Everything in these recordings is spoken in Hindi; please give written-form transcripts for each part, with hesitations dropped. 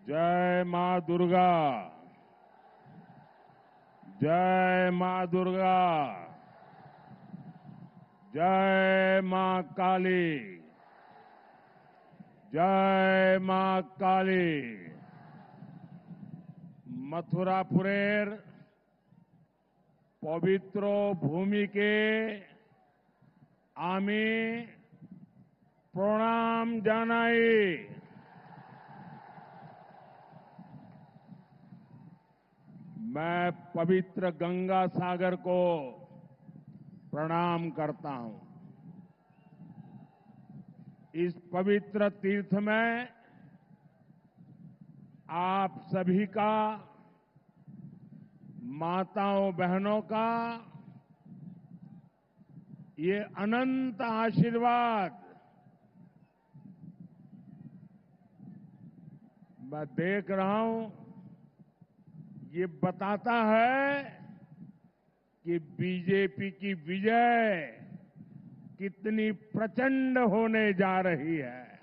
जय मां दुर्गा। जय मां दुर्गा। जय मां काली। जय मां काली। मथुरापुरेर पवित्र भूमि के आमी प्रणाम जानाई। मैं पवित्र गंगा सागर को प्रणाम करता हूं। इस पवित्र तीर्थ में आप सभी का, माताओं बहनों का ये अनंत आशीर्वाद मैं देख रहा हूं। ये बताता है कि बीजेपी की विजय कितनी प्रचंड होने जा रही है।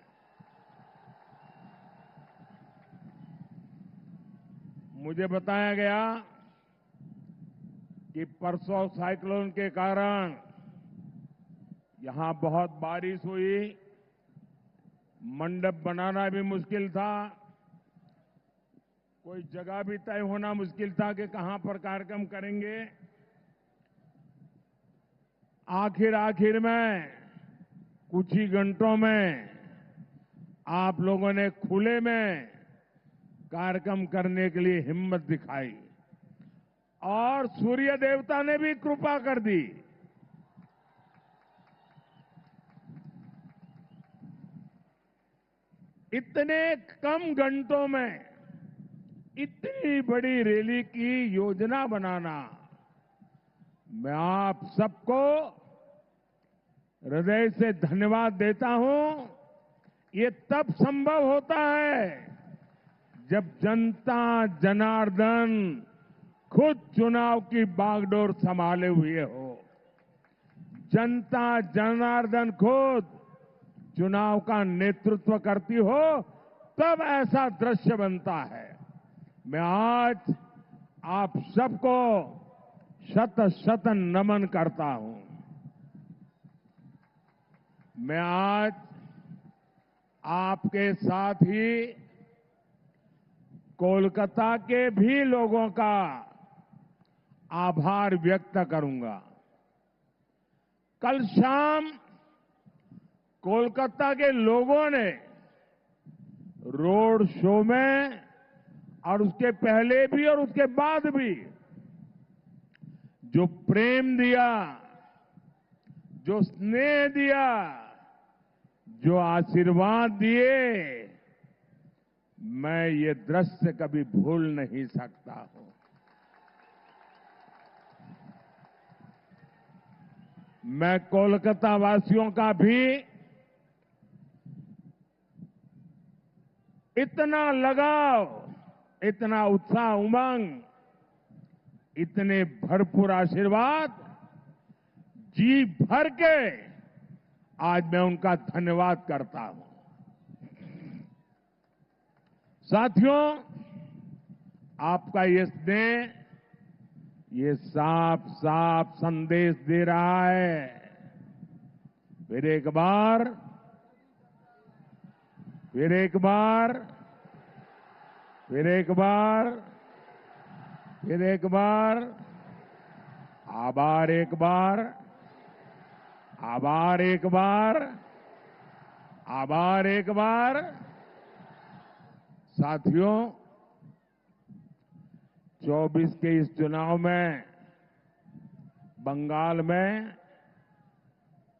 मुझे बताया गया कि परसों साइक्लोन के कारण यहां बहुत बारिश हुई, मंडप बनाना भी मुश्किल था, कोई जगह भी तय होना मुश्किल था कि कहां पर कार्यक्रम करेंगे। आखिर में कुछ ही घंटों में आप लोगों ने खुले में कार्यक्रम करने के लिए हिम्मत दिखाई और सूर्य देवता ने भी कृपा कर दी। इतने कम घंटों में इतनी बड़ी रैली की योजना बनाना, मैं आप सबको हृदय से धन्यवाद देता हूं। ये तब संभव होता है जब जनता जनार्दन खुद चुनाव की बागडोर संभाले हुए हो। जनता जनार्दन खुद चुनाव का नेतृत्व करती हो, तब ऐसा दृश्य बनता है। मैं आज आप सबको शत शत नमन करता हूं। मैं आज आपके साथ ही कोलकाता के भी लोगों का आभार व्यक्त करूंगा। कल शाम कोलकाता के लोगों ने रोड शो में और उसके पहले भी और उसके बाद भी जो प्रेम दिया, जो स्नेह दिया, जो आशीर्वाद दिए, मैं ये दृश्य कभी भूल नहीं सकता हूं। मैं कोलकाता वासियों का भी इतना लगाव, इतना उत्साह, उमंग, इतने भरपूर आशीर्वाद जी भर के आज मैं उनका धन्यवाद करता हूं। साथियों, आपका ये स्नेह, ये साफ साफ संदेश दे रहा है। फिर एक बार, फिर एक बार, फिर एक बार, फिर एक बार, आभार एक बार, आभार एक बार, आभार एक बार। साथियों, 24 के इस चुनाव में बंगाल में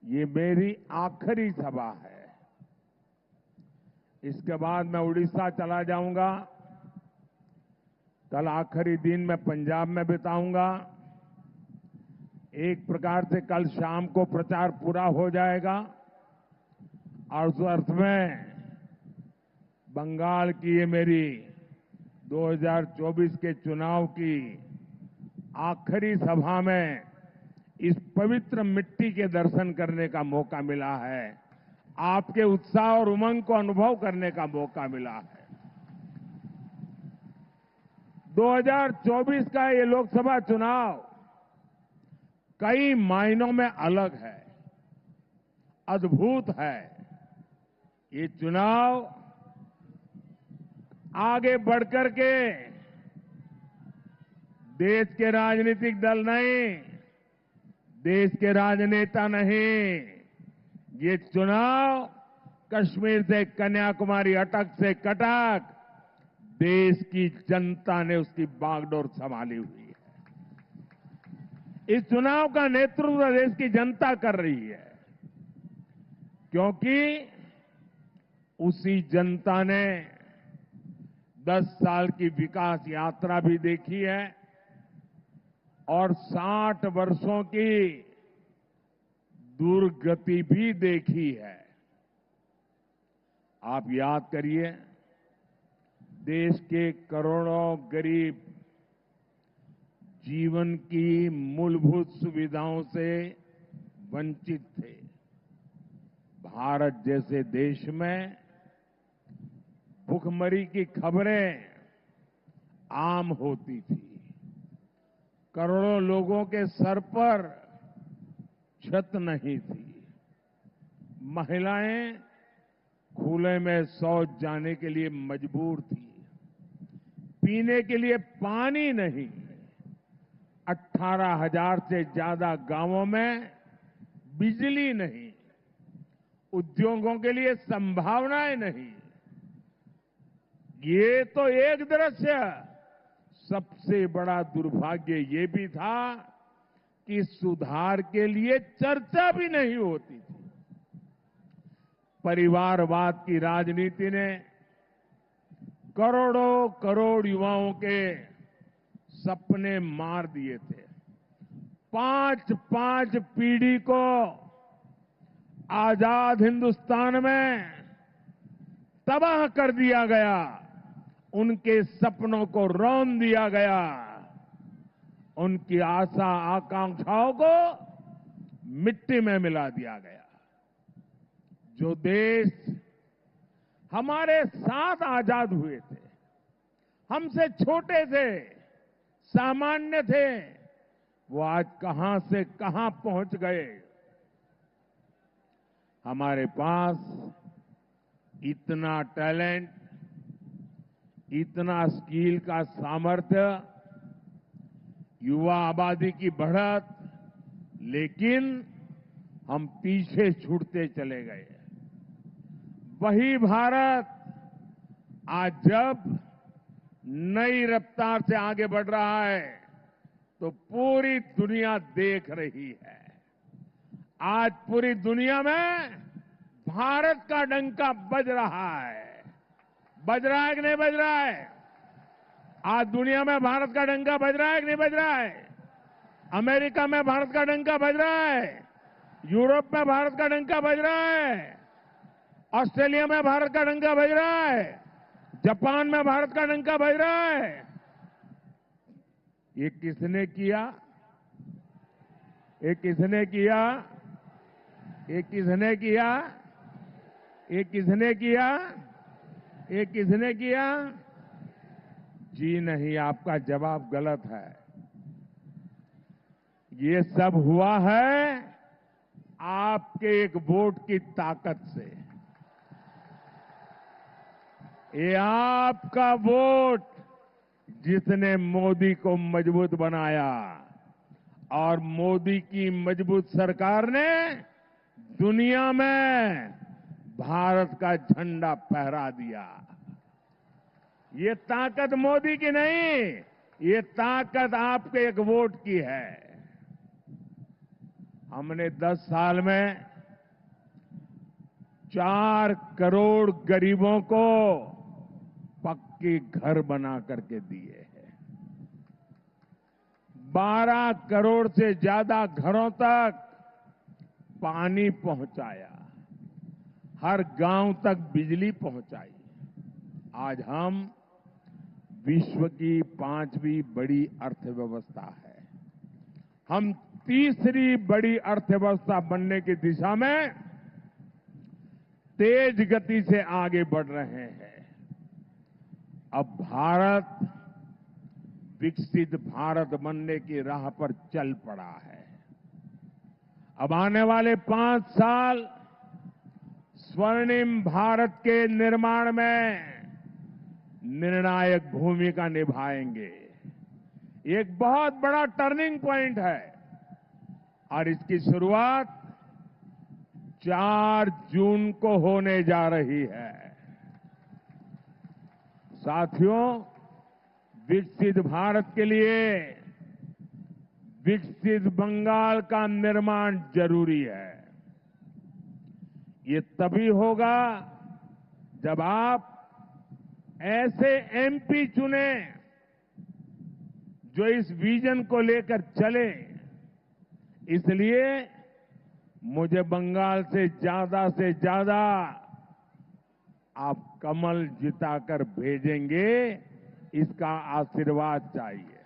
ये मेरी आखिरी सभा है। इसके बाद मैं उड़ीसा चला जाऊंगा। कल आखिरी दिन मैं पंजाब में बिताऊंगा। एक प्रकार से कल शाम को प्रचार पूरा हो जाएगा और उस अर्थ में बंगाल की ये मेरी 2024 के चुनाव की आखिरी सभा में इस पवित्र मिट्टी के दर्शन करने का मौका मिला है। आपके उत्साह और उमंग को अनुभव करने का मौका मिला है। 2024 का ये लोकसभा चुनाव कई मायनों में अलग है, अद्भुत है। ये चुनाव आगे बढ़कर के देश के राजनीतिक दल नहीं, देश के राजनेता नहीं, ये चुनाव कश्मीर से कन्याकुमारी, अटक से कटक, देश की जनता ने उसकी बागडोर संभाली हुई है। इस चुनाव का नेतृत्व देश की जनता कर रही है, क्योंकि उसी जनता ने 10 साल की विकास यात्रा भी देखी है और 60 वर्षों की दुर्गति भी देखी है। आप याद करिए, देश के करोड़ों गरीब जीवन की मूलभूत सुविधाओं से वंचित थे। भारत जैसे देश में भुखमरी की खबरें आम होती थी। करोड़ों लोगों के सर पर छत नहीं थी। महिलाएं खुले में शौच जाने के लिए मजबूर थी। पीने के लिए पानी नहीं। 18,000 से ज्यादा गांवों में बिजली नहीं। उद्योगों के लिए संभावनाएं नहीं। ये तो एक दृश्य। सबसे बड़ा दुर्भाग्य ये भी था कि सुधार के लिए चर्चा भी नहीं होती थी। परिवारवाद की राजनीति ने करोड़ों करोड़ युवाओं के सपने मार दिए थे। 5-5 पीढ़ी को आजाद हिंदुस्तान में तबाह कर दिया गया। उनके सपनों को रौंद दिया गया। उनकी आशा आकांक्षाओं को मिट्टी में मिला दिया गया। जो देश हमारे साथ आजाद हुए थे, हमसे छोटे थे, सामान्य थे, वो आज कहां से कहां पहुंच गए। हमारे पास इतना टैलेंट, इतना स्किल का सामर्थ्य, युवा आबादी की बढ़त, लेकिन हम पीछे छूटते चले गए। वही भारत आज जब नई रफ्तार से आगे बढ़ रहा है तो पूरी दुनिया देख रही है। आज पूरी दुनिया में भारत का डंका बज रहा है। बज रहा है कि नहीं बज रहा है? आज दुनिया में भारत का डंका बज रहा है कि नहीं बज रहा है? अमेरिका में भारत का डंका बज रहा है। यूरोप में भारत का डंका बज रहा है। ऑस्ट्रेलिया में भारत का डंका बज रहा है। जापान में भारत का डंका बज रहा है। ये किसने किया? ये किसने किया? ये किसने किया? ये किसने किया? ये किसने किया? जी नहीं, आपका जवाब गलत है। ये सब हुआ है आपके एक वोट की ताकत से। ये आपका वोट जिसने मोदी को मजबूत बनाया, और मोदी की मजबूत सरकार ने दुनिया में भारत का झंडा फहरा दिया। ये ताकत मोदी की नहीं, ये ताकत आपके एक वोट की है। हमने 10 साल में 4 करोड़ गरीबों को पक्के घर बना करके दिए हैं। 12 करोड़ से ज्यादा घरों तक पानी पहुंचाया। हर गांव तक बिजली पहुंचाई। आज हम विश्व की 5वीं बड़ी अर्थव्यवस्था है। हम तीसरी बड़ी अर्थव्यवस्था बनने की दिशा में तेज गति से आगे बढ़ रहे हैं। अब भारत विकसित भारत बनने की राह पर चल पड़ा है। अब आने वाले 5 साल स्वर्णिम भारत के निर्माण में निर्णायक भूमिका निभाएंगे। ये एक बहुत बड़ा टर्निंग पॉइंट है और इसकी शुरुआत 4 जून को होने जा रही है। साथियों, विकसित भारत के लिए विकसित बंगाल का निर्माण जरूरी है। ये तभी होगा जब आप ऐसे एमपी चुने जो इस विजन को लेकर चले। इसलिए मुझे बंगाल से ज्यादा आप कमल जिताकर भेजेंगे, इसका आशीर्वाद चाहिए।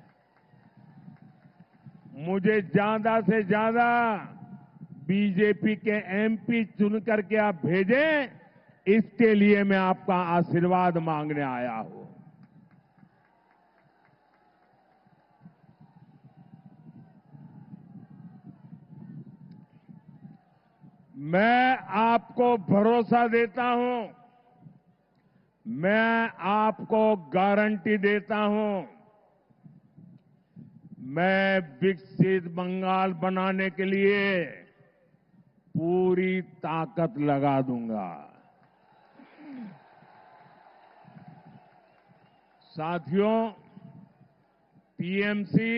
मुझे ज्यादा से ज्यादा बीजेपी के एमपी चुन करके आप भेजें, इसके लिए मैं आपका आशीर्वाद मांगने आया हूं। मैं आपको भरोसा देता हूं, मैं आपको गारंटी देता हूं, मैं विकसित बंगाल बनाने के लिए पूरी ताकत लगा दूंगा। साथियों, टीएमसी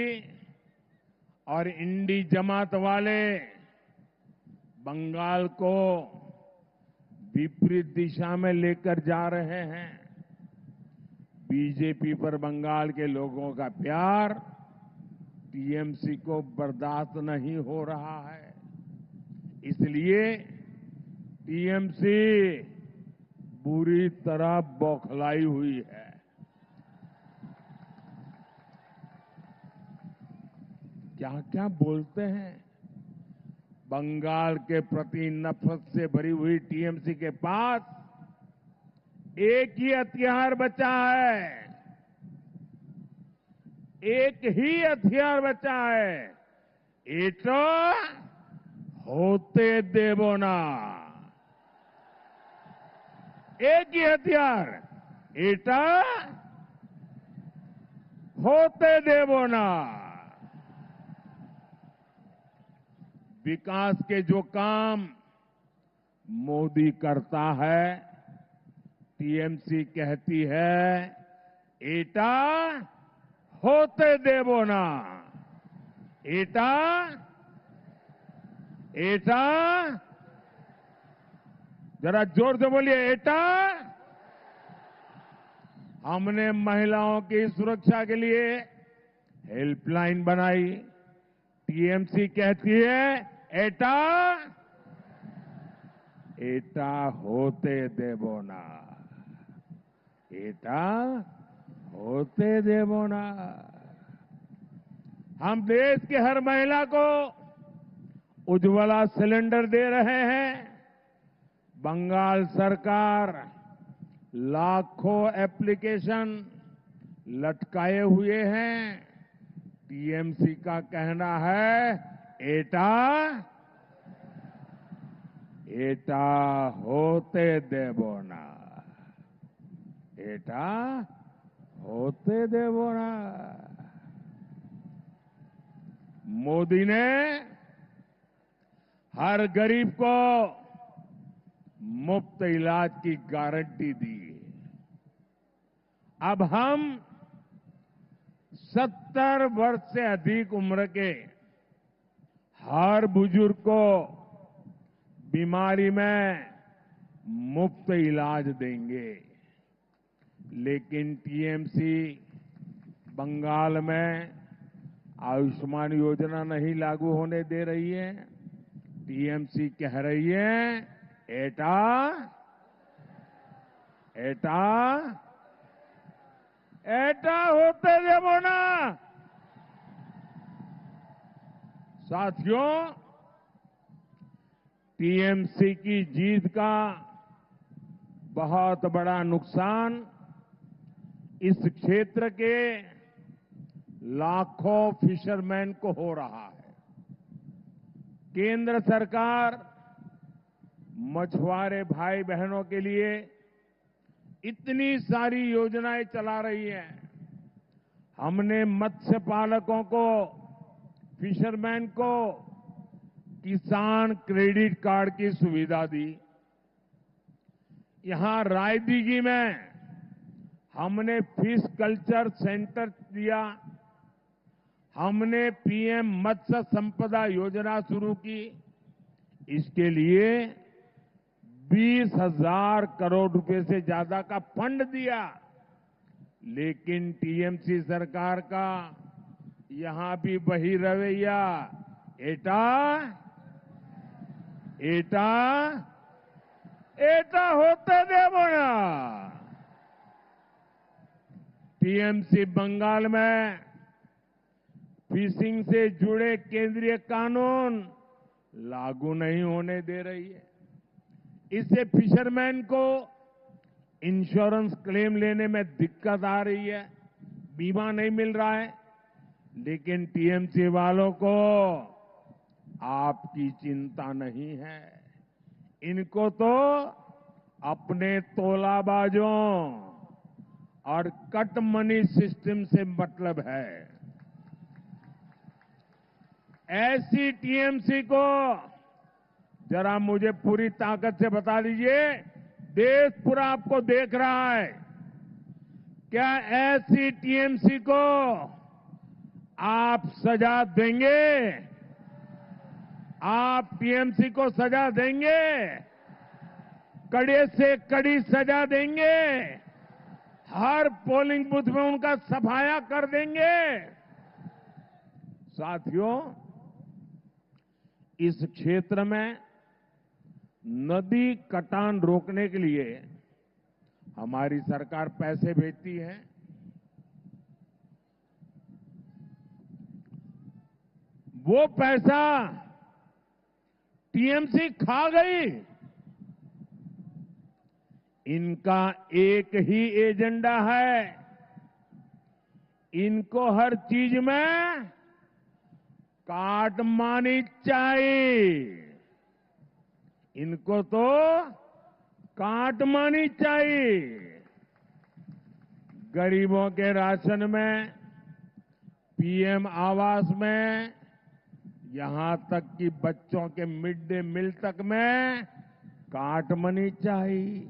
और इंडी जमात वाले बंगाल को विपरीत दिशा में लेकर जा रहे हैं। बीजेपी पर बंगाल के लोगों का प्यार टीएमसी को बर्दाश्त नहीं हो रहा है। इसलिए टीएमसी बुरी तरह बौखलाई हुई है। क्या क्या बोलते हैं। बंगाल के प्रति नफरत से भरी हुई टीएमसी के पास एक ही हथियार बचा है, एक ही हथियार बचा है, एटा होते देवो ना। एक ही हथियार, एटा होते देवो ना। विकास के जो काम मोदी करता है, टीएमसी कहती है एटा होते देवो ना। एटा एटा जरा जोर से बोलिए, एटा। हमने महिलाओं की सुरक्षा के लिए हेल्पलाइन बनाई। टीएमसी कहती है एटा एटा होते देवो ना। एटा होते देवो ना। हम देश की हर महिला को उज्ज्वला सिलेंडर दे रहे हैं। बंगाल सरकार लाखों एप्लीकेशन लटकाए हुए हैं। टीएमसी का कहना है एटा एटा होते देवो ना। एटा होते देवो ना। मोदी ने हर गरीब को मुफ्त इलाज की गारंटी दी। अब हम 70 वर्ष से अधिक उम्र के हर बुजुर्ग को बीमारी में मुफ्त इलाज देंगे। लेकिन टीएमसी बंगाल में आयुष्मान योजना नहीं लागू होने दे रही है। टीएमसी कह रही है एटा एटा एटा होते देवो ना। साथियों, टीएमसी की जीत का बहुत बड़ा नुकसान इस क्षेत्र के लाखों फिशरमैन को हो रहा है। केंद्र सरकार मछुआरे भाई बहनों के लिए इतनी सारी योजनाएं चला रही है। हमने मत्स्य पालकों को, फिशरमैन को किसान क्रेडिट कार्ड की सुविधा दी। यहां रायदीगी में हमने फिश कल्चर सेंटर दिया। हमने पीएम मत्स्य संपदा योजना शुरू की। इसके लिए 20,000 करोड़ रुपए से ज्यादा का फंड दिया। लेकिन टीएमसी सरकार का यहां भी वही रवैया, एटा एटा एटा होते देवोना। टीएमसी बंगाल में फिशिंग से जुड़े केंद्रीय कानून लागू नहीं होने दे रही है। इससे फिशरमैन को इंश्योरेंस क्लेम लेने में दिक्कत आ रही है, बीमा नहीं मिल रहा है। लेकिन टीएमसी वालों को आपकी चिंता नहीं है। इनको तो अपने तोलाबाजों और कट मनी सिस्टम से मतलब है। ऐसी टीएमसी को जरा मुझे पूरी ताकत से बता दीजिए, देश पूरा आपको देख रहा है, क्या ऐसी टीएमसी को आप सजा देंगे? आप टीएमसी को सजा देंगे? कड़े से कड़ी सजा देंगे? हर पोलिंग बूथ में उनका सफाया कर देंगे? साथियों, इस क्षेत्र में नदी कटान रोकने के लिए हमारी सरकार पैसे भेजती है। वो पैसा टीएमसी खा गई। इनका एक ही एजेंडा है, इनको हर चीज में काटमानी चाहिए। इनको तो काटमानी चाहिए। गरीबों के राशन में, पीएम आवास में, यहां तक कि बच्चों के मिड डे मील तक में काटमानी चाहिए,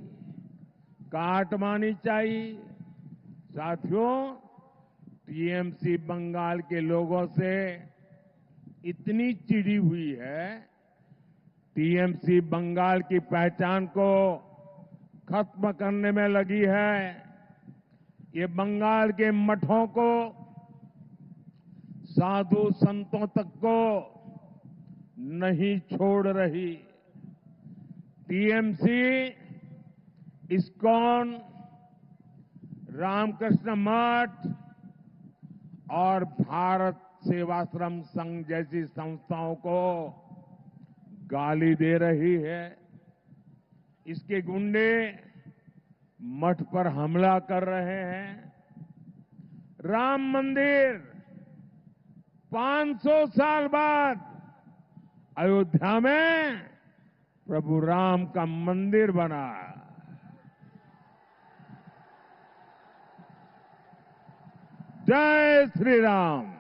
काटमानी चाहिए। साथियों, टीएमसी बंगाल के लोगों से इतनी चिढ़ी हुई है, टीएमसी बंगाल की पहचान को खत्म करने में लगी है। ये बंगाल के मठों को, साधु संतों तक को नहीं छोड़ रही। टीएमसी, इस्कॉन, रामकृष्ण मठ और भारत सेवाश्रम संघ जैसी संस्थाओं को गाली दे रही है। इसके गुंडे मठ पर हमला कर रहे हैं। राम मंदिर 500 साल बाद अयोध्या में प्रभु राम का मंदिर बना। जय श्री राम,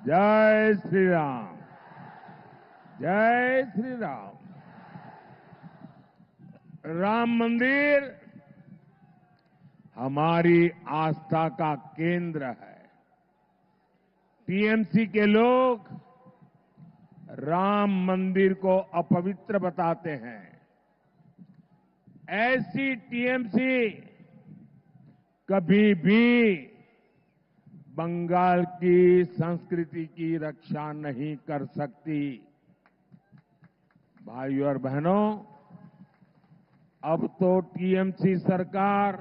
जय श्री राम, जय श्री राम। राम मंदिर हमारी आस्था का केंद्र है। टीएमसी के लोग राम मंदिर को अपवित्र बताते हैं। ऐसी टीएमसी कभी भी बंगाल की संस्कृति की रक्षा नहीं कर सकती। भाइयों और बहनों, अब तो टीएमसी सरकार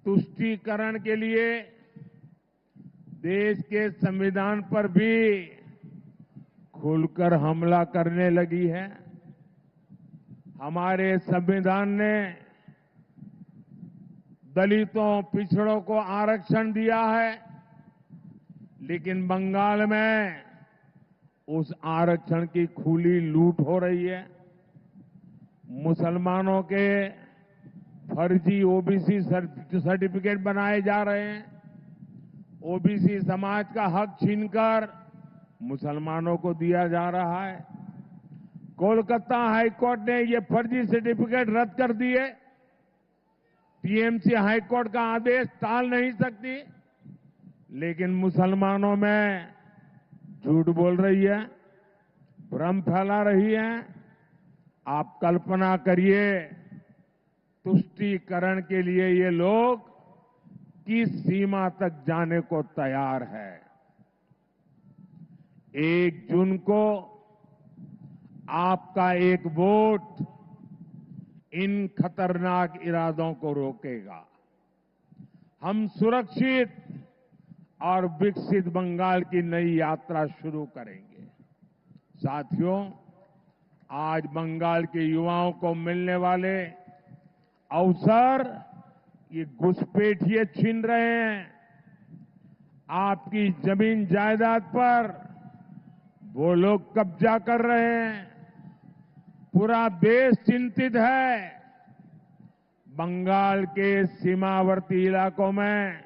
तुष्टीकरण के लिए देश के संविधान पर भी खुलकर हमला करने लगी है। हमारे संविधान ने दलितों, पिछड़ों को आरक्षण दिया है, लेकिन बंगाल में उस आरक्षण की खुली लूट हो रही है। मुसलमानों के फर्जी ओबीसी सर्टिफिकेट बनाए जा रहे हैं। ओबीसी समाज का हक छीनकर मुसलमानों को दिया जा रहा है। कोलकाता हाईकोर्ट ने ये फर्जी सर्टिफिकेट रद्द कर दिए। टीएमसी हाईकोर्ट का आदेश टाल नहीं सकती, लेकिन मुसलमानों में झूठ बोल रही है, भ्रम फैला रही है। आप कल्पना करिए, तुष्टीकरण के लिए ये लोग किस सीमा तक जाने को तैयार है। 1 जून को आपका एक वोट इन खतरनाक इरादों को रोकेगा। हम सुरक्षित और विकसित बंगाल की नई यात्रा शुरू करेंगे। साथियों, आज बंगाल के युवाओं को मिलने वाले अवसर ये घुसपैठिए छीन रहे हैं। आपकी जमीन जायदाद पर वो लोग कब्जा कर रहे हैं। पूरा देश चिंतित है। बंगाल के सीमावर्ती इलाकों में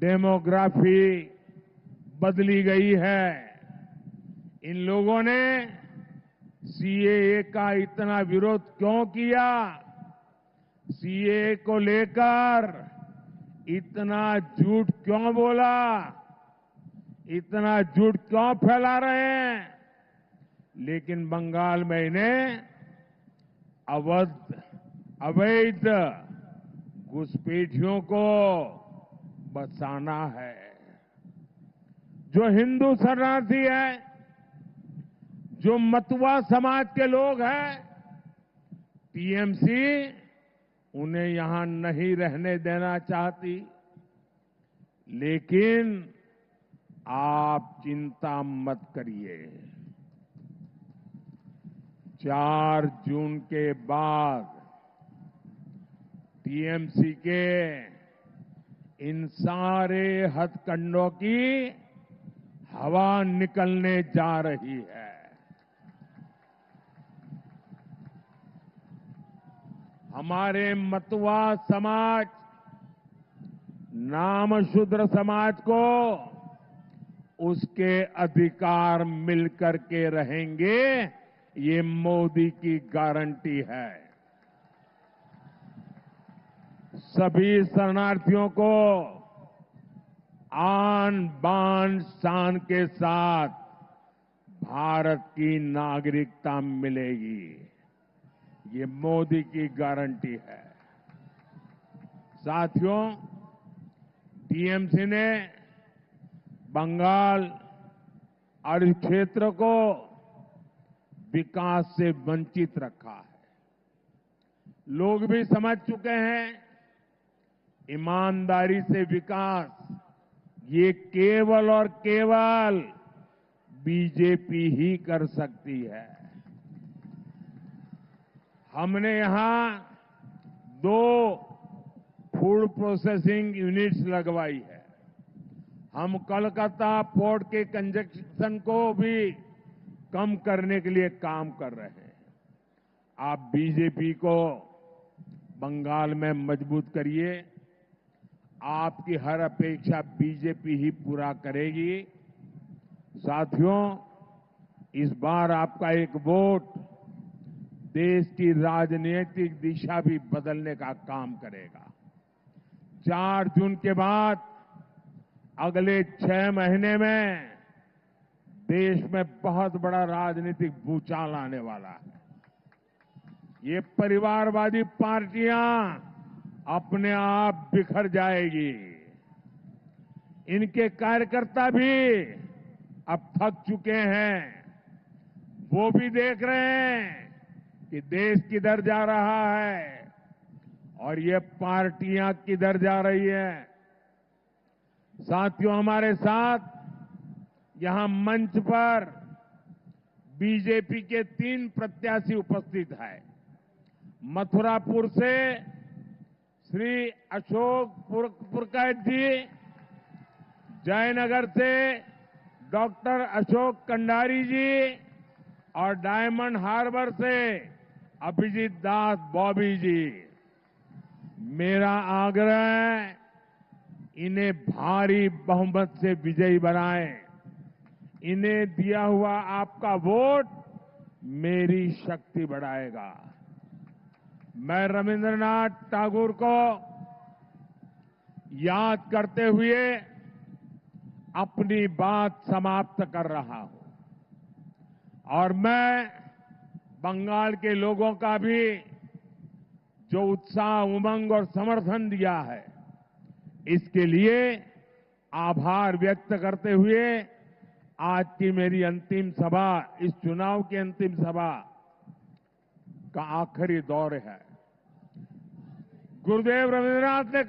डेमोग्राफी बदली गई है। इन लोगों ने सीएए का इतना विरोध क्यों किया? सीएए को लेकर इतना झूठ क्यों बोला? इतना झूठ क्यों फैला रहे हैं? लेकिन बंगाल में इन्हें अवैध घुसपैठियों को बचाना है। जो हिंदू शरणार्थी है, जो मतुआ समाज के लोग हैं, टीएमसी उन्हें यहां नहीं रहने देना चाहती। लेकिन आप चिंता मत करिए, 4 जून के बाद टीएमसी के इन सारे हथकंडों की हवा निकलने जा रही है। हमारे मतुआ समाज, नामशूद्र समाज को उसके अधिकार मिलकर के रहेंगे, ये मोदी की गारंटी है। सभी शरणार्थियों को आन बान शान के साथ भारत की नागरिकता मिलेगी, ये मोदी की गारंटी है। साथियों, टीएमसी ने बंगाल और इस क्षेत्र को विकास से वंचित रखा है। लोग भी समझ चुके हैं, ईमानदारी से विकास ये केवल और केवल बीजेपी ही कर सकती है। हमने यहां 2 फूड प्रोसेसिंग यूनिट्स लगवाई है। हम कोलकाता पोर्ट के कंजेशन को भी कम करने के लिए काम कर रहे हैं। आप बीजेपी को बंगाल में मजबूत करिए। आपकी हर अपेक्षा बीजेपी ही पूरा करेगी। साथियों, इस बार आपका एक वोट देश की राजनीतिक दिशा भी बदलने का काम करेगा। 4 जून के बाद अगले 6 महीने में देश में बहुत बड़ा राजनीतिक भूचाल आने वाला है। ये परिवारवादी पार्टियां अपने आप बिखर जाएगी। इनके कार्यकर्ता भी अब थक चुके हैं। वो भी देख रहे हैं कि देश किधर जा रहा है और ये पार्टियां किधर जा रही हैं। साथियों, हमारे साथ यहां मंच पर बीजेपी के 3 प्रत्याशी उपस्थित हैं। मथुरापुर से श्री अशोक पुरकायत जी, जयनगर से डॉक्टर अशोक कंडारी जी और डायमंड हार्बर से अभिजीत दास बॉबी जी। मेरा आग्रह है, इन्हें भारी बहुमत से विजयी बनाएं। इन्हें दिया हुआ आपका वोट मेरी शक्ति बढ़ाएगा। मैं रविंद्रनाथ टैगोर को याद करते हुए अपनी बात समाप्त कर रहा हूं और मैं बंगाल के लोगों का भी जो उत्साह, उमंग और समर्थन दिया है, इसके लिए आभार व्यक्त करते हुए आज की मेरी अंतिम सभा, इस चुनाव की अंतिम सभा का आखिरी दौर है। गुरुदेव रविंद्रनाथ ने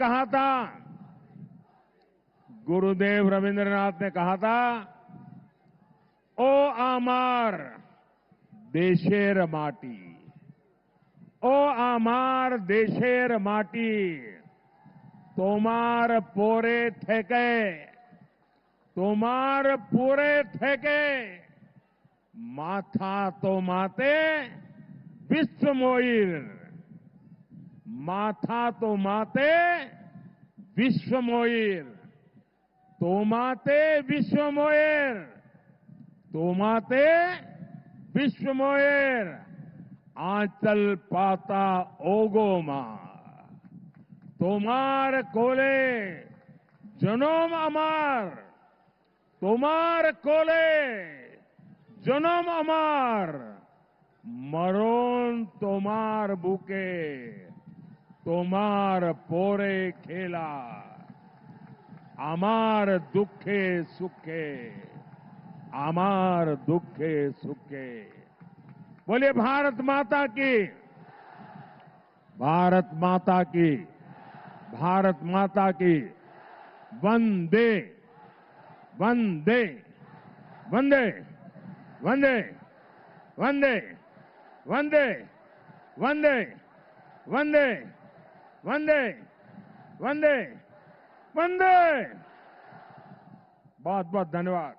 कहा था, ओ आमार देशेर माटी, ओ आमार देशेर माटी, तोमार पोरे थेके, तोमार पूरे थेके, माथा तो माते विश्व मोइर, माथा तो माते विश्व मोइर, तो माते विश्व मोइर, तो माते विश्व मोइर, आंचल पाता ओगोमा, तोमार कोले जनोम अमार, तोमार कोले जनोम अमार, मरोन तोमार बुके, तोमार पोरे खेला, आमार दुखे सुखे, आमार दुखे सुखे। बोलिए भारत माता की, भारत माता की, भारत माता की। वंदे वंदे वंदे वंदे वंदे वंदे वंदे वंदे वंदे वंदे वंदे। बहुत बहुत धन्यवाद।